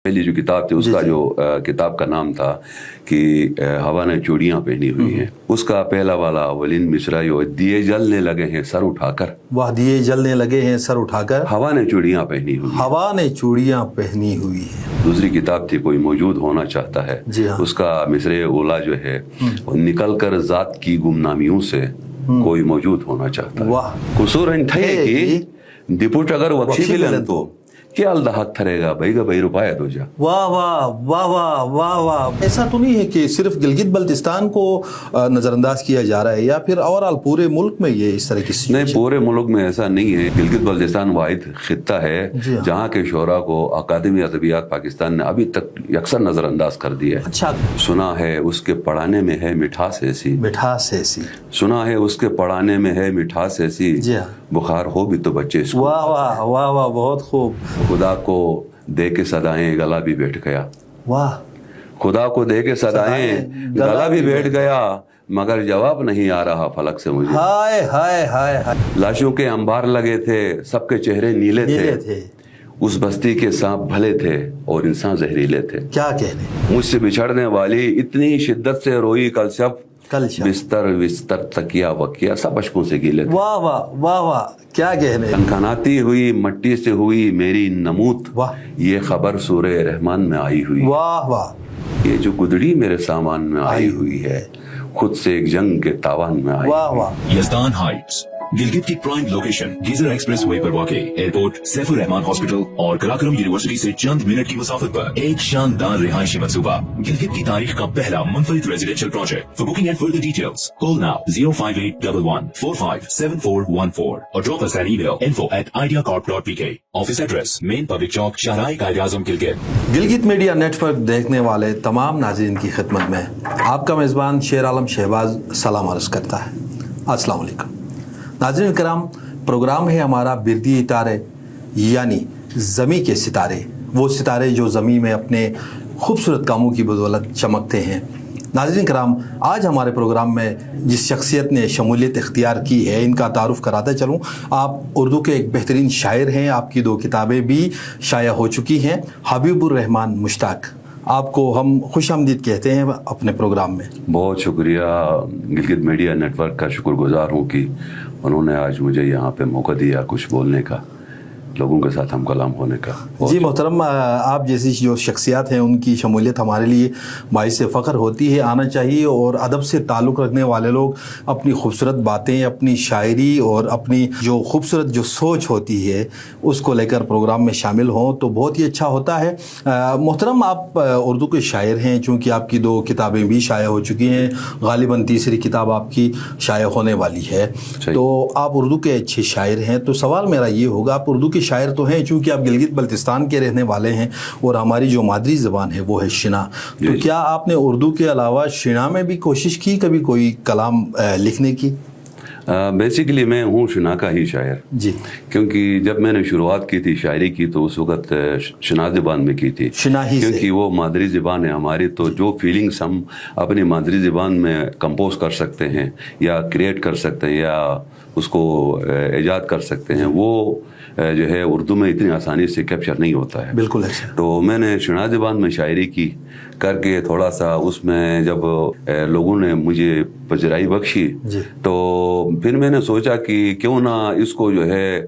پہلی جو کتاب تھی اس کا جو کتاب کا نام تھا کہ ہوا نے چوڑیاں پہنی ہوئی ہیں، اس کا پہلا والا اولین مصرع جو دیے جلنے لگے ہیں سر اٹھا کر، وہ دیے جلنے لگے ہیں سر اٹھا کر، ہوا نے چوڑیاں پہنی ہوئی، ہوا نے چوڑیاں پہنی ہوئی ہیں۔ دوسری کتاب تھی کوئی موجود ہونا چاہتا ہے، جی ہاں، اس کا مصرع اولا جو ہے وہ نکل کر ذات کی گمنامیوں سے کوئی موجود ہونا چاہتا ہے۔ واہ، قصور انٹھے کی دیپوٹ اگر وکشی بلن تو کیا اللہ حق تھرے گا بھائی گا بھائی روپایہ دو جا۔ واہ واہ واہ واہ واہ واہ۔ ایسا تو نہیں ہے کہ صرف گلگت بلتستان کو نظر انداز کیا جا رہا ہے یا پھر اوورآل پورے ملک میں یہ اس طرح کی نہیں، پورے ملک میں ایسا نہیں ہے۔ گلگت بلتستان واحد خطہ ہے جہاں کے شعراء کو اکادمی ادبیات پاکستان نے ابھی تک یکسر نظر انداز کر دیا ہے۔ اچھا، سنا ہے اس کے پڑھانے میں ہے مٹھاس ایسی، مٹھاس ایسی، سنا ہے اس کے پڑھانے میں ہے مٹھاس ایسی، جی ہاں، بخار ہو بھی تو بچے اس کو۔ واہ واہ واہ واہ، بہت خوب۔ خدا کو دے کے صدائیں گلا بھی بیٹھ گیا، واہ، خدا کو دے کے صدائیں گلا بھی بیٹھ گیا، مگر جواب نہیں آ رہا فلک سے مجھے۔ ہائے ہائے ہائے ہائے، لاشوں کے انبار لگے تھے، سب کے چہرے نیلے تھے، اس بستی کے سانپ بھلے تھے اور انسان زہریلے تھے۔ کیا کہنے، مجھ سے بچھڑنے والی اتنی شدت سے روئی کل شب، کل شب، بستر تکیا وکیا سب اشکوں سے گیلے تھے۔ واہ واہ واہ واہ، کیا کہنے، کھنکھناتی ہوئی مٹی سے ہوئی میری نمود، واہ، یہ خبر سورہ رحمان میں آئی ہوئی، واہ واہ، یہ جو گدڑی میرے سامان میں آئی ہوئی ہے، خود سے ایک جنگ کے تاوان میں آئی۔ واہ واہ، یزدان ہائٹس گلگت کی prime location geyser express way پر واقع ایئرپورٹ، سیف الرحمان ہاسپٹل اور کراکرم یونیورسٹی سے چند منٹ کی مسافت پر ایک شاندار رہائشی منصوبہ، گلگت کی تاریخ کا پہلا منفرد residential project. For booking and further details call now 05811457414 اور drop us an email info@ideacorp.pk۔ Office address main public chowk, Shahrah Quaid Azam, Gilgit. Gilgit media network دیکھنے والے تمام ناظرین کی خدمت میں آپ کا میزبان شیر عالم شہباز سلام عرض کرتا ہے۔ السلام علیکم ناظرین کرام، پروگرام ہے ہمارا بردی اتارے، یعنی زمیں کے ستارے، وہ ستارے جو زمیں میں اپنے خوبصورت کاموں کی بدولت چمکتے ہیں۔ ناظرین کرام، آج ہمارے پروگرام میں جس شخصیت نے شمولیت اختیار کی ہے، ان کا تعارف کراتا چلوں۔ آپ اردو کے ایک بہترین شاعر ہیں، آپ کی 2 کتابیں بھی شائع ہو چکی ہیں۔ حبیب الرحمان مشتاق، آپ کو ہم خوش آمدید کہتے ہیں اپنے پروگرام میں۔ بہت شکریہ، گلگت میڈیا نیٹ ورک کا شکر گزار ہوں کہ انہوں نے آج مجھے یہاں پہ موقع دیا کچھ بولنے کا، لوگوں کے ساتھ ہم کلام ہونے کا۔ جی محترم، آپ جیسی جو شخصیات ہیں ان کی شمولیت ہمارے لیے باعث فخر ہوتی ہے، آنا چاہیے، اور ادب سے تعلق رکھنے والے لوگ اپنی خوبصورت باتیں، اپنی شاعری اور اپنی جو خوبصورت جو سوچ ہوتی ہے اس کو لے کر پروگرام میں شامل ہوں تو بہت ہی اچھا ہوتا ہے۔ محترم، آپ اردو کے شاعر ہیں، چونکہ آپ کی 2 کتابیں بھی شائع ہو چکی ہیں، غالباً تیسری کتاب آپ کی شائع ہونے والی ہے، تو آپ اردو کے اچھے شاعر ہیں۔ تو سوال میرا یہ ہوگا، آپ اردو کے شاعر تو ہیں چونکہ آپ گلگت بلتستان کے رہنے والے ہیں اور ہماری جو مادری زبان ہے وہ ہے شنا، تو کیا آپ نے اردو کے علاوہ شنا میں بھی کوشش کی کبھی کوئی کلام لکھنے کی؟ بیسیکلی میں ہوں شنا کا ہی شاعر، جی، کیونکہ جب میں نے شروعات کی تھی شاعری کی تو اس وقت شنا زبان میں کی تھی، شنا ہی سے، کیونکہ وہ مادری زبان ہے ہماری، تو جو فیلنگز ہم اپنی مادری زبان میں کمپوز کر سکتے ہیں یا کریٹ کر سکتے ہیں یا اس کو ایجاد کر سکتے ہیں، وہ جو ہے اردو میں اتنی آسانی سے کیپچر نہیں ہوتا ہے۔ بالکل ایسا۔ تو میں نے شنا زبان میں شاعری کی کر کے تھوڑا سا اس میں جب لوگوں نے مجھے پذیرائی بخشی تو پھر میں نے سوچا کہ کیوں نہ اس کو جو ہے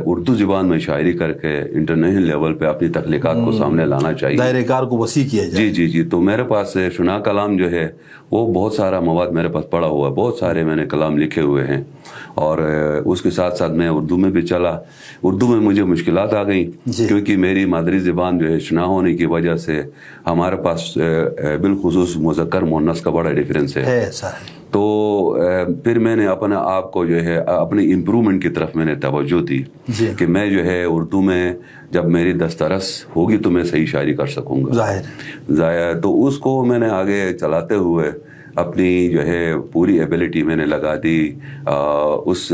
اردو زبان میں شاعری کر کے انٹرنیشنل لیول پہ اپنی تخلیقات کو سامنے لانا چاہیے، دائرہ کار کو وسیع کیا جائے۔ جی، تو میرے پاس شنا کلام جو ہے وہ بہت سارا مواد میرے پاس پڑا ہوا ہے، بہت سارے میں نے کلام لکھے ہوئے ہیں، اور اس کے ساتھ ساتھ میں اردو میں بھی چلا۔ اردو میں مجھے مشکلات آ گئیں کیونکہ میری مادری زبان جو ہے شنا ہونے کی وجہ سے ہمارے پاس بالخصوص مذکر مؤنث کا بڑا ڈیفرنس ہے، تو پھر میں نے اپنے آپ کو جو ہے اپنی امپرومنٹ کی طرف میں نے توجہ دی کہ میں جو ہے اردو میں جب میری دسترس ہوگی تو میں صحیح شاعری کر سکوں گا، ظاہر تو اس کو میں نے آگے چلاتے ہوئے اپنی جو ہے پوری ایبلٹی میں نے لگا دی اس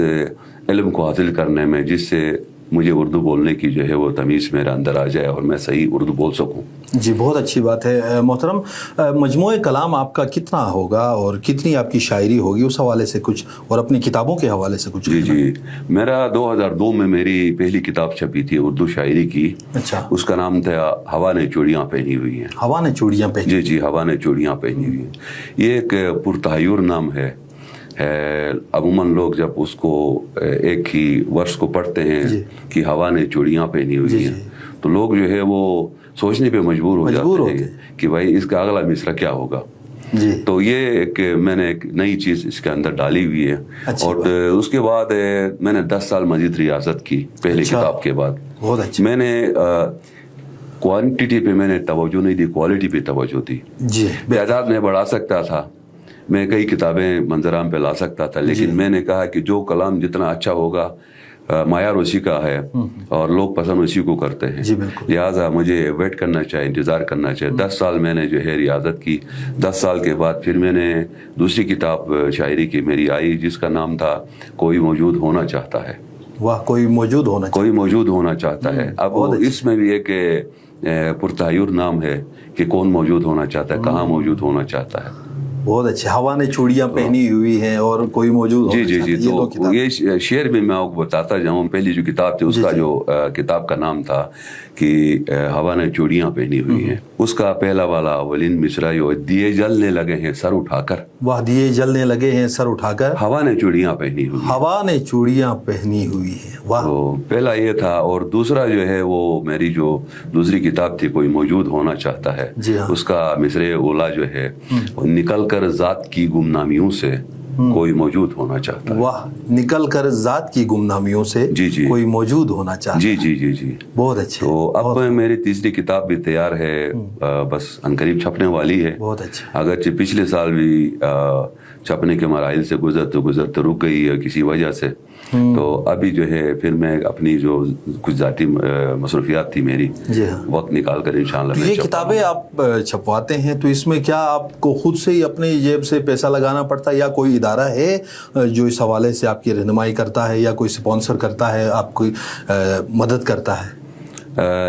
علم کو حاصل کرنے میں جس سے مجھے اردو بولنے کی جو ہے وہ تمیز میرے اندر آ جائے اور میں صحیح اردو بول سکوں. جی بہت اچھی بات ہے محترم. مجموعہ کلام آپ کا کتنا ہوگا اور کتنی آپ کی شاعری ہوگی, اس حوالے سے کچھ, اور اپنی کتابوں کے حوالے سے کچھ؟ جی میرا 2002 میں میری پہلی کتاب چھپی تھی اردو شاعری کی. اچھا. اس کا نام تھا ہوا نے چوڑیاں پہنی ہوئی ہیں. ہوا نے چوڑیاں پہنی. جی ہوا نے چوڑیاں پہنی ہوئی ہیں. یہ ایک پرتحیر نام ہے. عموماً لوگ جب اس کو ایک ہی ورس کو پڑھتے ہیں کہ ہوا نے چوڑیاں پہنی ہوئی ہیں تو لوگ جو ہے وہ سوچنے پہ مجبور ہو جاتے ہیں کہ بھائی اس کا اگلا مصرع کیا ہوگا. تو یہ ایک میں نے ایک نئی چیز اس کے اندر ڈالی ہوئی ہے. اور اس کے بعد میں نے 10 سال مزید ریاضت کی پہلی کتاب کے بعد. میں نے کوانٹٹی پہ میں نے توجہ نہیں دی, کوالٹی پہ توجہ دی. تعداد میں بڑھا سکتا تھا, میں کئی کتابیں منظرام پہ لا سکتا تھا, لیکن میں نے کہا کہ جو کلام جتنا اچھا ہوگا معیار اسی کا ہے اور لوگ پسند اسی کو کرتے ہیں. لہٰذا مجھے ویٹ کرنا چاہیے, انتظار کرنا چاہیے. 10 سال میں نے جو ہے ریاضت کی. 10 سال کے بعد پھر میں نے دوسری کتاب شاعری کی میری آئی جس کا نام تھا کوئی موجود ہونا چاہتا ہے. واہ, کوئی موجود ہونا چاہتا ہے. اب اس میں بھی ایک پرتحیر نام ہے کہ کون موجود ہونا چاہتا ہے, کہاں موجود ہونا چاہتا ہے. بہت اچھے. ہوا نے چوڑیاں پہنی ہوئی ہیں اور کوئی موجود ہونا چاہتا ہے. تو یہ شعر بھی میں آپ کو بتاتا جاؤں. پہلی جو کتاب تھی اس کا جو کتاب کا نام تھا کہ ہوا نے چوڑیاں پہنی ہوئی ہیں. اس کا پہلا والا اولین مصرع دیے جلنے لگے ہیں سر اٹھا کر. واہ, دیے جلنے لگے ہیں سر اٹھا کر. ہوا نے چوڑیاں پہنی ہوئی. ہوا نے چوڑیاں پہنی ہوئی ہیں. واہ. پہلا یہ تھا. اور دوسرا جو ہے وہ میری جو دوسری کتاب تھی کوئی موجود ہونا چاہتا ہے. اس کا مصرع اولا جو ہے نکل کر ذات کی گمنامیوں سے کوئی موجود ہونا چاہتا ہے. واہ, نکل کر ذات کی گمنامیوں سے کوئی موجود ہونا چاہتا ہے. جی بہت اچھے. تو اب میری تیسری کتاب بھی تیار ہے, بس عنقریب چھپنے والی ہے. بہت اچھا. اگرچہ پچھلے سال بھی چھپنے کے مراحل سے گزرتے رک گئی ہے کسی وجہ سے. تو ابھی جو ہے پھر میں اپنی جو کچھ ذاتی مصروفیات تھی میری, وقت نکال کر انشاءاللہ. یہ کتابیں آپ چھپواتے ہیں تو اس میں کیا آپ کو خود سے ہی اپنی جیب سے پیسہ لگانا پڑتا ہے یا کوئی ادارہ ہے جو اس حوالے سے آپ کی رہنمائی کرتا ہے یا کوئی سپانسر کرتا ہے, آپ کوئی مدد کرتا ہے؟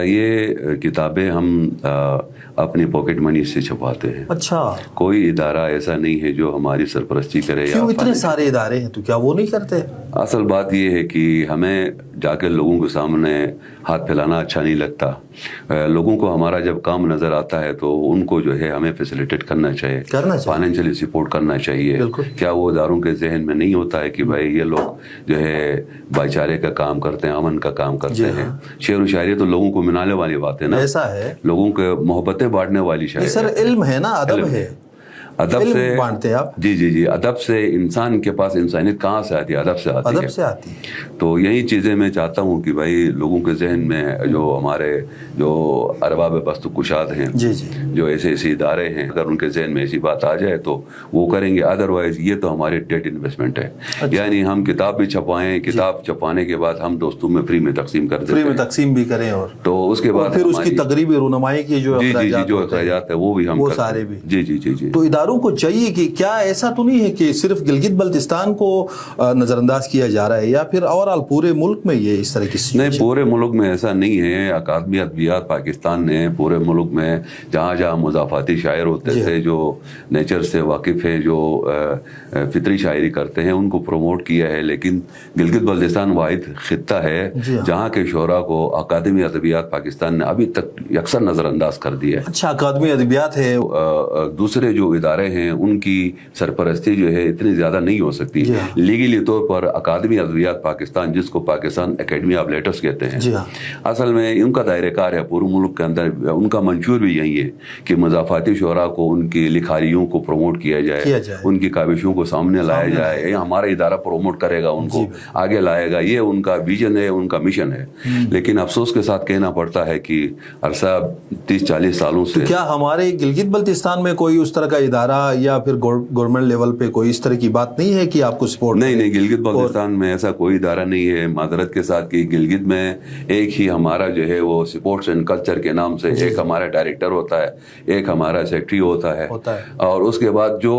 یہ کتابیں ہم اپنی پاکٹ منی سے چھپاتے ہیں. اچھا. کوئی ادارہ ایسا نہیں ہے جو ہماری سرپرستی کرے. کیوں اتنے سارے ادارے ہیں تو کیا وہ نہیں کرتے؟ اصل بات یہ ہے کہ ہمیں جا کے لوگوں کے سامنے ہاتھ پھیلانا اچھا نہیں لگتا. لوگوں کو ہمارا جب کام نظر آتا ہے تو ان کو جو ہے ہمیں فیسیلیٹیٹ کرنا چاہیے, فائنینشلی سپورٹ کرنا چاہیے. کیا وہ اداروں کے ذہن میں نہیں ہوتا ہے کہ بھائی یہ لوگ جو ہے بھائی چارے کا کام کرتے ہیں, امن کا کام کرتے ہیں. شعر و شاعری تو لوگوں کو منانے والی بات ہے نا. ایسا ہے, لوگوں کے محبتیں بانٹنے والی شاعری. سر علم ہے نا, ادب ہے. ادب سے بانٹتے ہیں آپ. جی ادب سے انسان کے پاس انسانیت کہاں سے آتی ہے؟ ادب سے آتی ہے. تو یہی چیزیں میں چاہتا ہوں کہ بھائی لوگوں کے ذہن میں جو ہمارے جو ارباب بست و کشاد ہیں, جو ایسے ادارے ہیں, اگر ان کے ذہن میں ایسی بات آ جائے تو وہ کریں گے. ادروائز یہ تو ہماری ڈیٹ انویسٹمنٹ ہے. یعنی ہم کتاب بھی چھپائیں, کتاب چھپانے کے بعد ہم دوستوں میں فری میں تقسیم کر دیں, فری میں تقسیم بھی کریں, اور تو اس کے بعد پھر اس کی تقریبی رونمائی کی جو اخراجات ہے وہ بھی ہم سارے بھی. جی. تو اداروں کو چاہیے کہ کیا ایسا تو نہیں ہے کہ صرف گلگت بلتستان کو نظر انداز کیا جا رہا ہے یا پھر اوورآل پورے ملک میں یہ اس طرح کی؟ نہیں, پورے ملک میں ایسا نہیں ہے. اکادمی ادبیات پاکستان نے پورے ملک میں جہاں جہاں مضافاتی شاعر ہوتے تھے, جو نیچر سے واقف ہے, جو فطری شاعری کرتے ہیں, ان کو پروموٹ کیا ہے. لیکن گلگت بلتستان واحد خطہ ہے جہاں کے شعراء کو اکادمی ادبیات پاکستان نے ابھی تک یکسر نظر انداز کر دیا ہے. اچھا, اکادمی ادبیات ہے. دوسرے جو ادارے ہیں ان کی سرپرستی جو ہے اتنی زیادہ نہیں ہو سکتی. لیگلی طور پر اکادمی ادبیات پاکستان, جس کو پاکستان اکیڈمی آف لیٹرز کہتے ہیں, اصل میں ان کا دائرہ کار ہے پورے ملک کے اندر. ان کا منشور بھی یہی ہے کہ مضافاتی شعراء کو, ان کی لکھاریوں کو پروموٹ کیا جائے, ان کی کاوشوں کو سامنے لایا جائے. ہمارا ادارہ پروموٹ کرے گا, ان کو آگے لائے گا. یہ ان کا ویژن ہے, ان کا مشن ہے. لیکن افسوس کے ساتھ کہنا پڑتا ہے کہ عرصہ 30-40 سالوں سے کیا ہمارے گلگت بلتستان میں کوئی اس طرح کا ادارہ یا پھر گورنمنٹ لیول پہ کوئی اس طرح کی بات نہیں ہے کہ آپ کو سپورٹ؟ نہیں, گلگت بلتستان میں ایسا کوئی ادارہ نہیں ہے. معذرت کے ساتھ کہ گلگت میں ایک ہی ہمارا جو ہے وہ سپورٹس اینڈ کلچر کے نام سے ایک ہمارا ڈائریکٹر ہوتا ہے, ایک ہمارا سیکٹری ہوتا ہے, اور اس کے بعد جو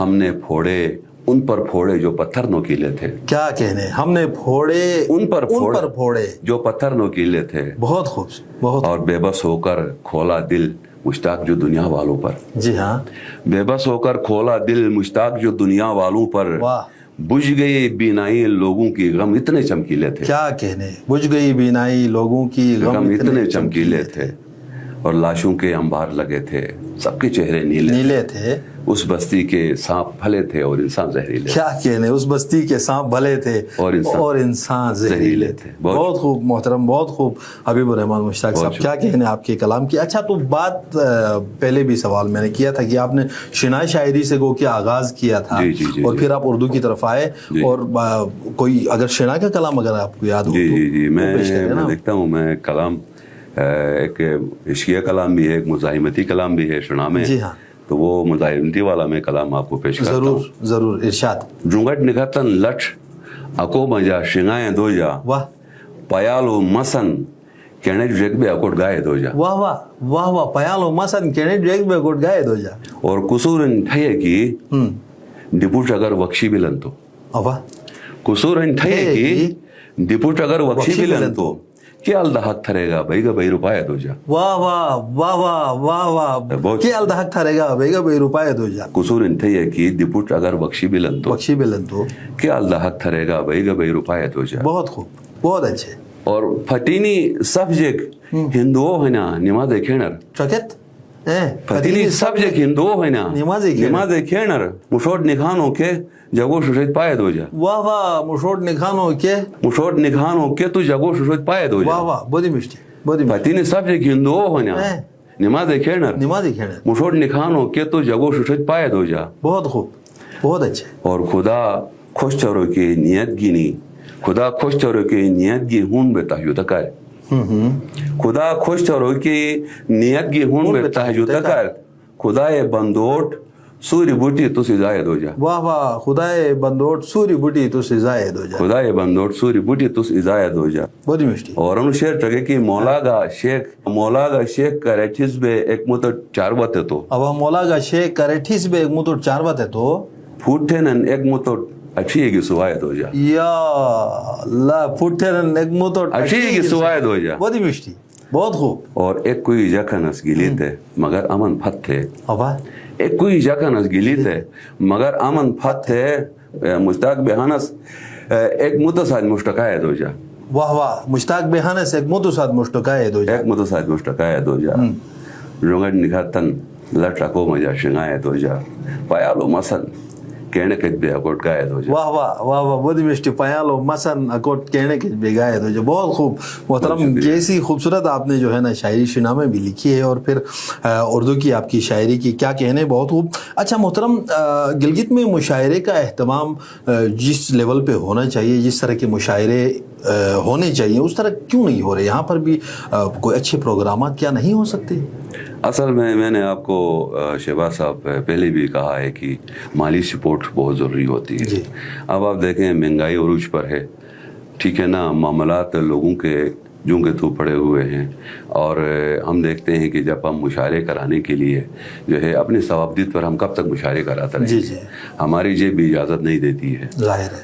ہم نے پھوڑے ان پر پھوڑے جو پتھر نوکیلے تھے. کیا کہنے, ہم نے پھوڑے ان پر پھوڑے جو پتھر نوکیلے تھے. بہت خوب, بہت. اور بے بس ہو کر کھولا دل مشتاق جو دنیا والوں پر. جی ہاں, بے بس ہو کر کھولا دل مشتاق جو دنیا والوں پر. واہ, بجھ گئی بینائی لوگوں کی غم اتنے چمکیلے تھے. کیا کہنے, بجھ گئی بینائی لوگوں کی غم اتنے چمکیلے تھے. اور لاشوں کے انبار لگے تھے, سب کے چہرے نیلے تھے. اس بستی کے سانپ بھلے تھے اور انسان زہریلے. کیا کہنے, اس بستی کے سانپ بھلے تھے اور انسان زہریلے تھے. بہت خوب محترم, بہت خوب حبیب الرحمان مشتاق صاحب, کیا کہنے آپ کے کلام کی. اچھا, تو بات پہلے بھی سوال میں نے کیا تھا کہ آپ نے شنائی شاعری سے گو کہ آغاز کیا تھا, اور پھر آپ اردو کی طرف آئے, اور کوئی اگر شنائی کا کلام اگر آپ کو یاد ہو. جی میں دیکھتا ہوں, میں کلام ایک عشقیہ کلام بھی ہے, ایک مزاحمتی کلام بھی ہے شنا میں. جی ہاں, تو وہ مزاحمتی والا میں کلام آپ کو پیش کرتا ہوں. ضرور ارشاد. جونگٹ نکھتن لٹ اکو مجا شنگائیں دو جا. واہ, پیالو مسن کہنے جیک بے اکوٹ گائے دو جا. واہ واہ واہ واہ, پیالو مسن کہنے جیک بے اکوٹ گائے دو جا. اور قصور ان ٹھئے کی ڈپوٹ اگر وکشی بلن تو. واہ, قصور ان ٹھئے کی ڈپوٹ اگر وکشی بلن تو کیا الدحق تھرے گا بھائی گا بھائی روپائے دو جا. واہ واہ واہ واہ واہ واہ, کیا الدحق تھرے گا بھائی گا بھائی روپائے دو جا. قصور ان ٹھئے کی ڈپوٹ اگر وکشی بلن تو کیا الدحق تھرے گا بھائی گا بھائی روپائے دو جا. بہت خوب, بہت اچھے. اور پھٹینی سبجیکٹ ہندوؤ ہے نا نماز کھینر. چکت پھٹینی سبجیکٹ ہندوؤ ہے نا نماز کھینر مشوٹ نکھانوں کے جگو ششت پائے دو جا. واہ واہ, مشوٹ نکھانوں کے تو جگو ششت پائے دو جا. واہ واہ, بہت مشتی, بہت مشتی. پھٹینی سبجیکٹ ہندوؤ ہے نا نماز کھینر مشوٹ نکھانوں کے تو جگو ششت پائے دو جا. بہت خوب, بہت اچھے. اور خدا خوش چورو کی نیت گینی, خدا خوش چورو کی نیت گی ہون بے تحیو تکائے. خدا خوش چورو کی نیت گی ہون بے تحیو تکائے. خدای بندوٹ سوری بوٹی تو سزائے دو جا. واہ واہ, خدای بندوٹ سوری بوٹی تو سزائے دو جا. خدای بندوٹ سوری بوٹی تو سزائے دو جا. بہت مشتی. اور انہوں شعر ٹگے کہ مولا گا شیخ کریٹھس بے ایک متو چاروت ہے تو. اب مولا گا شیخ کریٹھس بے ایک متو چاروت ہے تو پھوٹھنن ایک متو اچھی گی سوائے دو جا. یا اللہ, پھوٹھنن ایک متو اچھی گی سوائے دو جا. بہت مشتی, بہت خوب. اور ایک کوئی جکھنس گلی تھے مگر امن پھت تھے. ایک کوئی جکھنس گلی تھے مگر امن پھت تھے. مشتاق بہانس ایک متساد مشتقائے دو جا. واہ واہ, مشتاق بہانس ایک متساد مشتقائے دو جا. ایک متساد مشتقائے دو جا. جونگٹ نکھتن لٹ اکو مجا شنگائے دو جا. پیالو مسن کہنے کچھ بے اکوٹ گائے دو جا. واہ واہ واہ واہ, بہت مشتی. پیالو مسن اکوٹ کہنے کچھ بے گائے دو جا. بہت خوب محترم, کیسی خوبصورت آپ نے جو ہے نا شاعری شنا میں بھی لکھی ہے, اور پھر اردو کی آپ کی شاعری کی کیا کہنے, بہت خوب. اچھا محترم, گلگت میں مشاعرے کا اہتمام جس لیول پہ ہونا چاہیے, جس طرح کے مشاعرے ہونے چاہیے, اس طرح کیوں نہیں ہو رہے؟ یہاں پر بھی کوئی اچھے پروگرامات کیا نہیں ہو سکتے؟ اصل میں نے آپ کو شہباز صاحب پہلے بھی کہا ہے کہ مالی سپورٹ بہت ضروری ہوتی ہے. اب آپ دیکھیں مہنگائی عروج پر ہے, ٹھیک ہے نا, معاملات لوگوں کے جوں کے تو پڑے ہوئے ہیں, اور ہم دیکھتے ہیں کہ جب ہم مشاعرے کرانے کے لیے جو ہے اپنی ثوابدید پر ہم کب تک مشاعرے کراتے رہیں گے؟ ہماری جیب بھی اجازت نہیں دیتی ہے.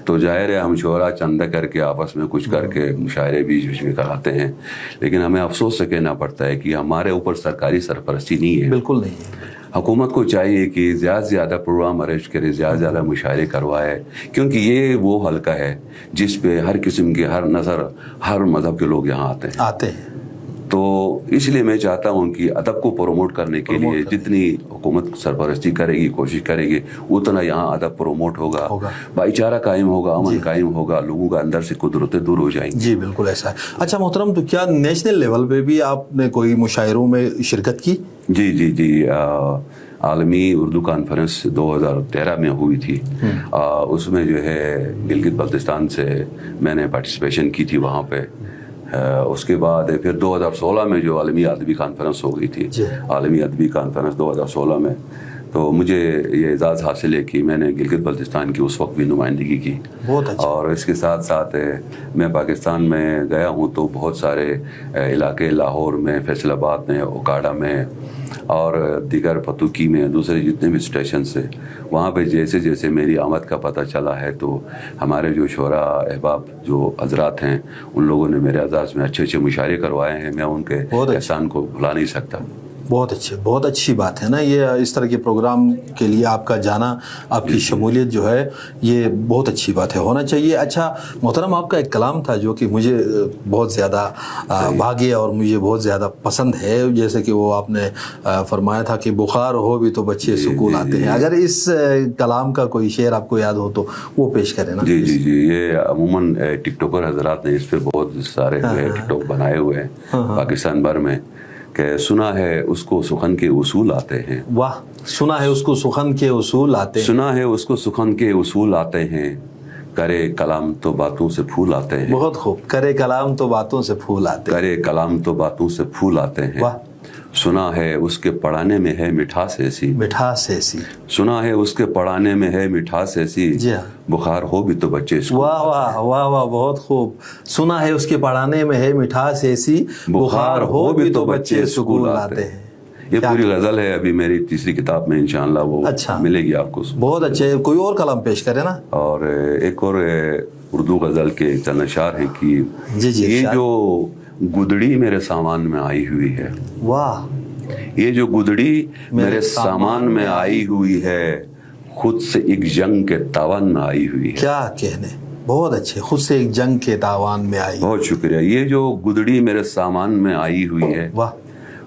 تو ظاہر ہے ہم شعرا چندہ کر کے آپس میں کچھ کر کے مشاعرے بیچ بیچ میں کراتے ہیں, لیکن ہمیں افسوس سے کہنا پڑتا ہے کہ ہمارے اوپر سرکاری سرپرستی نہیں ہے. بالکل نہیں ہے. حکومت کو چاہیے کہ زیادہ سے زیادہ پروگرام ارینج کرے, زیادہ سے زیادہ مشاعرے کروائے, کیونکہ یہ وہ حلقہ ہے جس پہ ہر قسم کے, ہر نظر, ہر مذہب کے لوگ یہاں آتے ہیں. تو اس لیے میں چاہتا ہوں کہ ادب کو پروموٹ کرنے کے لیے جتنی حکومت سرپرستی کرے گی, کوشش کرے گی, اتنا یہاں ادب پروموٹ ہوگا, بھائی چارہ قائم ہوگا, امن قائم ہوگا, لوگوں کا اندر سے قدرتیں دور ہو جائیں گی. جی بالکل ایسا ہے. اچھا محترم, تو کیا نیشنل لیول پہ بھی آپ نے کوئی مشاعروں میں شرکت کی؟ جی عالمی اردو کانفرنس 2013 میں ہوئی تھی. اس میں جو ہے گلگت بلتستان سے میں نے پارٹیسپیشن کی تھی وہاں پہ. اس کے بعد پھر 2016 میں جو عالمی ادبی کانفرنس ہو گئی تھی, عالمی ادبی کانفرنس 2016 میں, تو مجھے یہ اعزاز حاصل ہے کہ میں نے گلگت بلتستان کی اس وقت بھی نمائندگی کی. بہت اچھا. اور اس کے ساتھ ساتھ میں پاکستان میں گیا ہوں تو بہت سارے علاقے، لاہور میں، فیصل آباد میں، اوکاڑا میں اور دیگر پتوکی میں، دوسرے جتنے بھی اسٹیشن سے، وہاں پہ جیسے جیسے میری آمد کا پتہ چلا ہے تو ہمارے جو شعراء احباب جو حضرات ہیں ان لوگوں نے میرے اعزاز میں اچھے مشاعرے کروائے ہیں. میں ان کے احسان کو بھلا نہیں سکتا. بہت اچھے، بہت اچھی بات ہے نا یہ. اس طرح کے پروگرام کے لیے آپ کا جانا، آپ کی شمولیت جو ہے یہ بہت اچھی بات ہے، ہونا چاہیے. اچھا محترم، آپ کا ایک کلام تھا جو کہ مجھے بہت زیادہ بھاگیا اور مجھے بہت زیادہ پسند ہے، جیسے کہ وہ آپ نے فرمایا تھا کہ بخار ہو بھی تو بچے سکول آتے ہیں. اگر اس کلام کا کوئی شعر آپ کو یاد ہو تو وہ پیش کریں نا. جی، یہ عموماً ٹک ٹاکر حضرات نے اس پہ بہت سارے ٹک ٹاک بنائے ہوئے ہیں پاکستان بھر میں، کہ سنا ہے اس کو سخن کے اصول آتے ہیں. واہ، سنا ہے اس کو سخن کے اصول آتے ہیں. سنا ہے اس کو سخن کے اصول آتے ہیں، کرے کلام تو باتوں سے پھول آتے ہیں. بہت خوب. کرے کلام تو باتوں سے پھول آتے ہیں. کرے کلام تو باتوں سے پھول آتے ہیں. واہ. سنا ہے اس کے پڑھانے میں ہے مٹھاس ایسی. مٹھاس ایسی. سنا ہے اس کے پڑھانے میں ہے مٹھاس ایسی. جی ہاں. بخار ہو بھی تو بچے اسکول. واہ واہ واہ واہ، بہت خوب. سنا ہے اس کے پڑھانے میں ہے مٹھاس ایسی، بخار ہو بھی تو بچے اسکول آتے ہیں. یہ پوری غزل ہے، ابھی میری تیسری کتاب میں انشاءاللہ وہ ملے گی آپ کو. بہت اچھے. کوئی اور کلام پیش کرے نا. اور ایک اور اردو غزل کے چند اشعار ہیں کہ یہ جو گدڑی میرے سامان میں آئی ہوئی ہے. واہ. یہ جو گدڑی میرے سامان میں آئی ہوئی ہے، خود سے ایک جنگ کے تاوان میں آئی ہوئی ہے. کیا کہنے. بہت اچھے. خود سے ایک جنگ کے تاوان میں آئی. بہت شکریہ. یہ جو گدڑی میرے سامان میں آئی ہوئی ہے، واہ،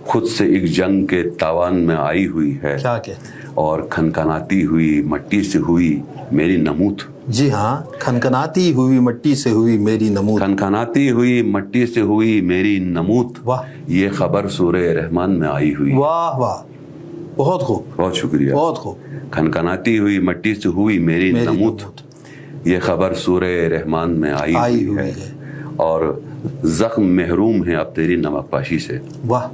خود سے ایک جنگ کے تاوان میں آئی ہوئی ہے. کیا کہتے. اور کھنکھناتی ہوئی مٹی سے ہوئی میری نمود. جی ہاں، کھنکھناتی ہوئی مٹی سے ہوئی میری نمود. کھنکھناتی ہوئی مٹی سے ہوئی میری نمود. واہ. یہ خبر سورہ رحمان میں آئی ہوئی. واہ واہ، بہت خوب. بہت شکریہ. بہت خوب. کھنکھناتی ہوئی مٹی سے ہوئی میری نمود، یہ خبر سورہ رحمان میں آئی ہوئی ہے. اور زخم محروم ہے اب تیری نمک پاشی سے. واہ.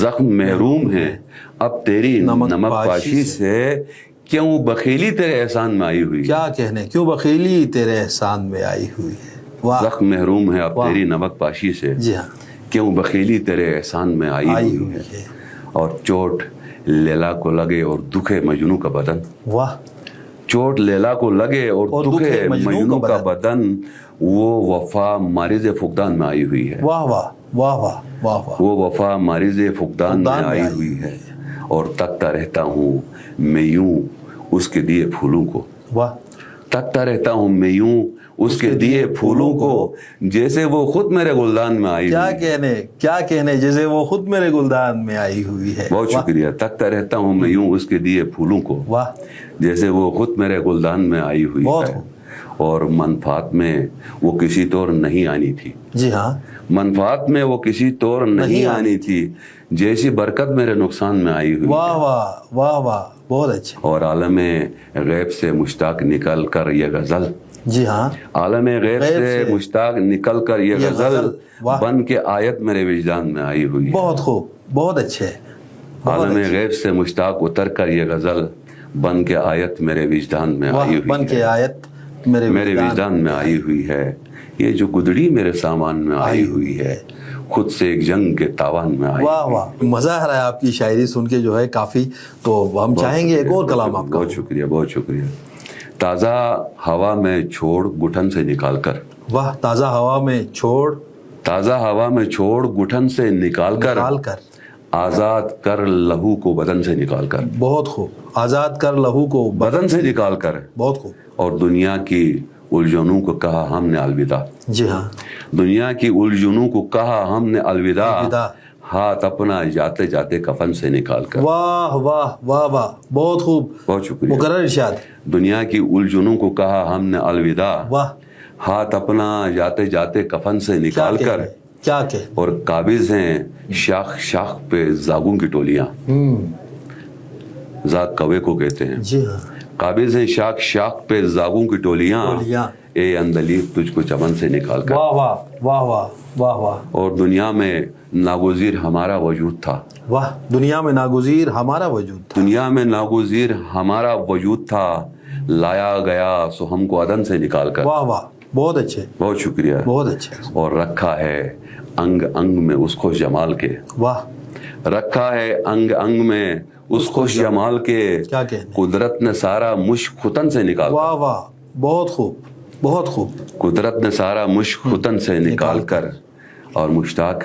زخم محروم ہے اب تیری نمک پاشی سے، کیوں بخیلی تیرے احسان میں آئی ہوئی. کیا کہنے. کیوں بخیلی تیرے احسان میں آئی ہوئی ہے. واہ. زخم محروم ہے اب تیری نمک پاشی سے. جی ہاں. کیوں بخیلی تیرے احسان میں آئی ہوئی ہے. اور چوٹ لیلا کو لگے اور دکھے مجنوں کا بدن. واہ. چوٹ لیلا کو لگے اور دکھے مجنوں کا بدن، وہ وفا مارز فقدان میں آئی ہوئی ہے. واہ واہ واہ واہ واہ واہ. وہ وفا مارز فقدان میں آئی ہوئی ہے. اور تکتا رہتا ہوں میں یوں اس کے دیے پھولوں کو. واہ. تکتا رہتا ہوں میں یوں اس کے دیے پھولوں کو، جیسے وہ خود میرے گلدان میں آئی. کیا کہنے. کیا کہنے. جیسے وہ خود میرے گلدان میں آئی ہوئی ہے. بہت شکریہ. تکتا رہتا ہوں میں یوں اس کے دیے پھولوں کو. واہ. جیسے وہ خود میرے گلدان میں آئی ہوئی ہے. اور منفعت میں وہ کسی طور نہیں آنی تھی. جی ہاں. منفعت میں وہ کسی طور نہیں آنی تھی، جیسی برکت میرے نقصان میں آئی ہوئی. واہ واہ واہ واہ، بہت اچھے. اور عالم غیب سے مشتاق نکل کر یہ غزل. جی ہاں. عالم غیب سے مشتاق نکل کر یہ غزل بن کے آیت میرے وجدان میں آئی ہوئی. بہت خوب. بہت اچھے. عالم غیب سے مشتاق اتر کر یہ غزل بن کے آیت میرے وجدان میں آئی ہوئی. بن کے آیت میرے وجدان میں آئی ہوئی ہے. یہ جو گدڑی میرے سامان میں آئی ہوئی ہے، خود سے ایک جنگ کے تاوان میں آئی. واہ واہ، مزہ آ رہا ہے آپ کی شاعری سن کے جو ہے کافی. تو ہم چاہیں گے ایک اور کلام آپ کا. بہت شکریہ. بہت شکریہ. تازہ ہوا میں چھوڑ گٹھن سے نکال کر. واہ. تازہ ہوا میں چھوڑ. تازہ ہوا میں چھوڑ گٹھن سے نکال کر. آزاد کر لہو کو بدن سے نکال کر. بہت خوب. آزاد کر لہو کو بدن سے نکال کر. بہت خوب. اور دنیا کی الجھنوں کو کہا ہم نے الوداع. جی ہاں. دنیا کی الجھنوں کو کہا ہم نے الوداع، ہاتھ اپنا جاتے جاتے کفن سے نکال کر. واہ واہ واہ واہ، بہت خوب. بہت شکریہ. مقرر ارشاد. دنیا کی الجھنوں کو کہا ہم نے الوداع، واہ. ہاتھ اپنا جاتے جاتے کفن سے نکال کر. کیا کہ. اور قابض ہیں شاخ شاخ پہ زاگوں کی ٹولیاں. زاگ کوے کو کہتے ہیں. جی ہاں. قابض ہیں شاخ شاخ پہ زاگوں کی ٹولیاں، اے اندلیب تجھ کو چمن سے نکال کر. واہ واہ واہ واہ واہ واہ. اور دنیا میں ناگزیر ہمارا وجود تھا. واہ. دنیا میں ناگزیر ہمارا وجود تھا. دنیا میں ناگزیر ہمارا وجود تھا, لایا گیا سو ہم کو عدن سے نکال کر. واہ واہ. بہت اچھے. بہت شکریہ. بہت اچھے. اور رکھا ہے انگ انگ میں اس خوش جمال کے. واہ. رکھا ہے انگ انگ میں اس خوش جمال کے, کیا کہنے. قدرت نے سارا مشک ختن سے نکال. واہ واہ. بہت خوب. بہت خوب. قدرت نے سارا مشک ختن سے نکال کر. اور مشتاق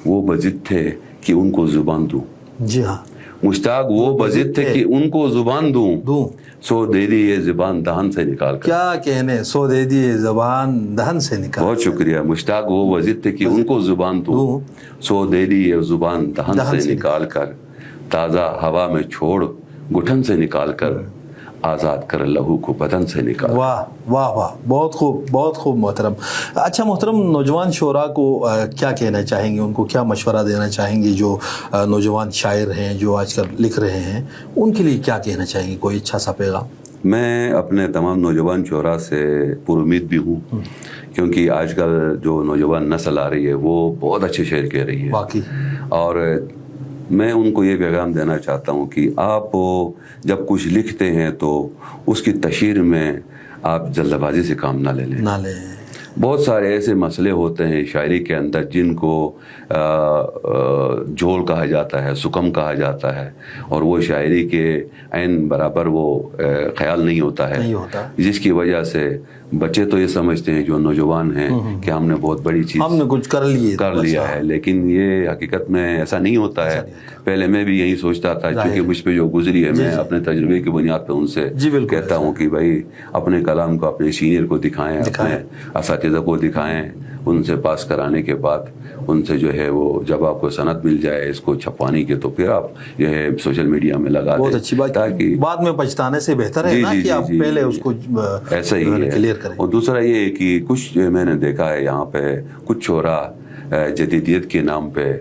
وہ بضد تھے کہ ان کو زبان دوں. جی ہاں. مشتاق وہ بضد تھے کہ ان کو زبان دوں. سو دے دی یہ زبان دہن سے نکال کر. کیا کہنے. سو دے دیے زبان دہن سے نکال. بہت شکریہ. مشتاق وہ بضد تھے کہ ان کو زبان دوں. سو دے دی یہ زبان دہن سے نکال کر. تازہ ہوا میں چھوڑ گٹھن سے نکال کر, آزاد کر لہو کو بدن سے نکال. واہ واہ واہ. بہت خوب. بہت خوب محترم. اچھا محترم, نوجوان شعراء کو کیا کہنا چاہیں گے, ان کو کیا مشورہ دینا چاہیں گے, جو نوجوان شاعر ہیں جو آج کل لکھ رہے ہیں, ان کے لیے کیا کہنا چاہیں گے, کوئی اچھا سا پیغام؟ میں اپنے تمام نوجوان شعراء سے پر امید بھی ہوں, کیونکہ آج کل جو نوجوان نسل آ رہی ہے وہ بہت اچھے شعر کہہ رہی ہے. واقعی. اور میں ان کو یہ پیغام دینا چاہتا ہوں کہ آپ جب کچھ لکھتے ہیں تو اس کی تشہیر میں آپ جلد بازی سے کام نہ لے لیں. نہ لیں. بہت سارے ایسے مسئلے ہوتے ہیں شاعری کے اندر جن کو جھول کہا جاتا ہے, سکم کہا جاتا ہے, اور وہ شاعری کے عین برابر وہ خیال نہیں ہوتا ہے, جس کی وجہ سے بچے تو یہ سمجھتے ہیں جو نوجوان ہیں کہ ہم نے بہت بڑی چیز ہم نے کچھ کر لیا ہے, لیکن یہ حقیقت میں ایسا نہیں ہوتا ہے. پہلے میں بھی یہی سوچتا تھا, کیونکہ مجھ پہ جو گزری ہے میں اپنے تجربے کی بنیاد پہ ان سے کہتا ہوں کہ بھائی اپنے کلام کو اپنے سینئر کو دکھائیں, اپنے اساتذہ کو دکھائیں, ان سے پاس کرانے کے بعد ان سے جو ہے وہ جب آپ کو سند مل جائے اس کو چھپانے کے, تو پھر آپ جو ہے سوشل میڈیا میں لگا دیں. بہت اچھی بات, تاکہ بعد میں پچھتانے سے بہتر ہے نا کہ آپ پہلے اس کو ایسا ہی ہے. اور دوسرا یہ کہ کچھ میں نے دیکھا ہے یہاں پہ کچھ شعراء جدیدیت کے نام پہ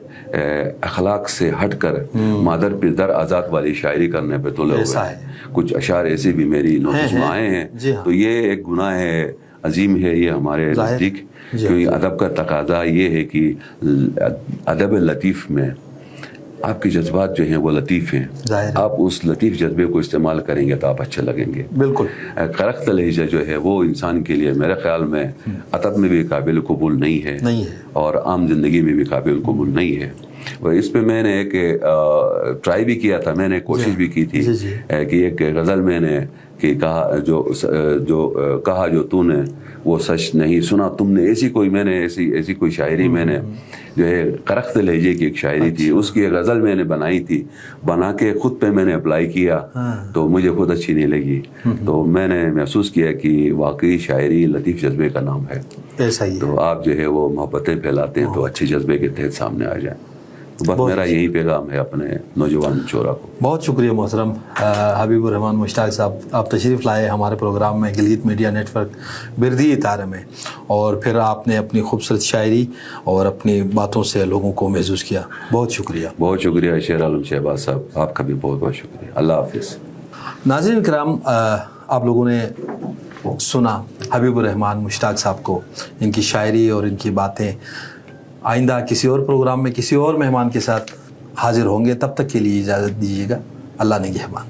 اخلاق سے ہٹ کر مادر پدر آزاد والی شاعری کرنے پہ تلے ہوئے ہیں. کچھ اشعار ایسے بھی میری نوٹس میں آئے ہیں. تو یہ ایک گناہ ہے, عظیم ہے یہ ہمارے نزدیک, کیونکہ ادب کا تقاضا یہ ہے کہ ادب لطیف میں آپ کے جذبات جو ہیں وہ لطیف ہیں, آپ اس لطیف جذبے کو استعمال کریں گے تو آپ اچھے لگیں گے. بالکل. کرخت لہجہ جو ہے وہ انسان کے لیے میرے خیال میں ادب میں بھی قابل قبول نہیں ہے, اور عام زندگی میں بھی قابل قبول نہیں ہے. اور اس پہ میں نے ایک ٹرائی بھی کیا تھا, میں نے کوشش بھی کی تھی کہ ایک غزل میں نے کہ کہا جو تو نے وہ سچ نہیں سنا تم نے, میں نے ایسی کوئی شاعری میں نے جو ہے کرخت لہجے کی ایک شاعری تھی, اس کی ایک غزل میں نے بنائی تھی, بنا کے خود پہ میں نے اپلائی کیا تو مجھے خود اچھی نہیں لگی. تو میں نے محسوس کیا کہ واقعی شاعری لطیف جذبے کا نام ہے. تو آپ جو ہے وہ محبتیں پھیلاتے ہیں تو اچھے جذبے کے تحت سامنے آ جائیں. بس میرا یہی پیغام ہے اپنے نوجوان شعراء کو. بہت شکریہ محترم حبیب الرحمان مشتاق صاحب, آپ تشریف لائے ہمارے پروگرام میں گلگت میڈیا نیٹ ورک بردی ادارے میں, اور پھر آپ نے اپنی خوبصورت شاعری اور اپنی باتوں سے لوگوں کو محظوظ کیا. بہت شکریہ. بہت شکریہ شیر عالم شہباز صاحب, آپ کا بھی بہت بہت شکریہ. اللہ حافظ. ناظرین کرام, آپ لوگوں نے سنا حبیب الرحمان مشتاق صاحب کو, ان کی شاعری اور ان کی باتیں. آئندہ کسی اور پروگرام میں کسی اور مہمان کے ساتھ حاضر ہوں گے, تب تک کے لیے اجازت دیجیے گا. اللہ نگہبان.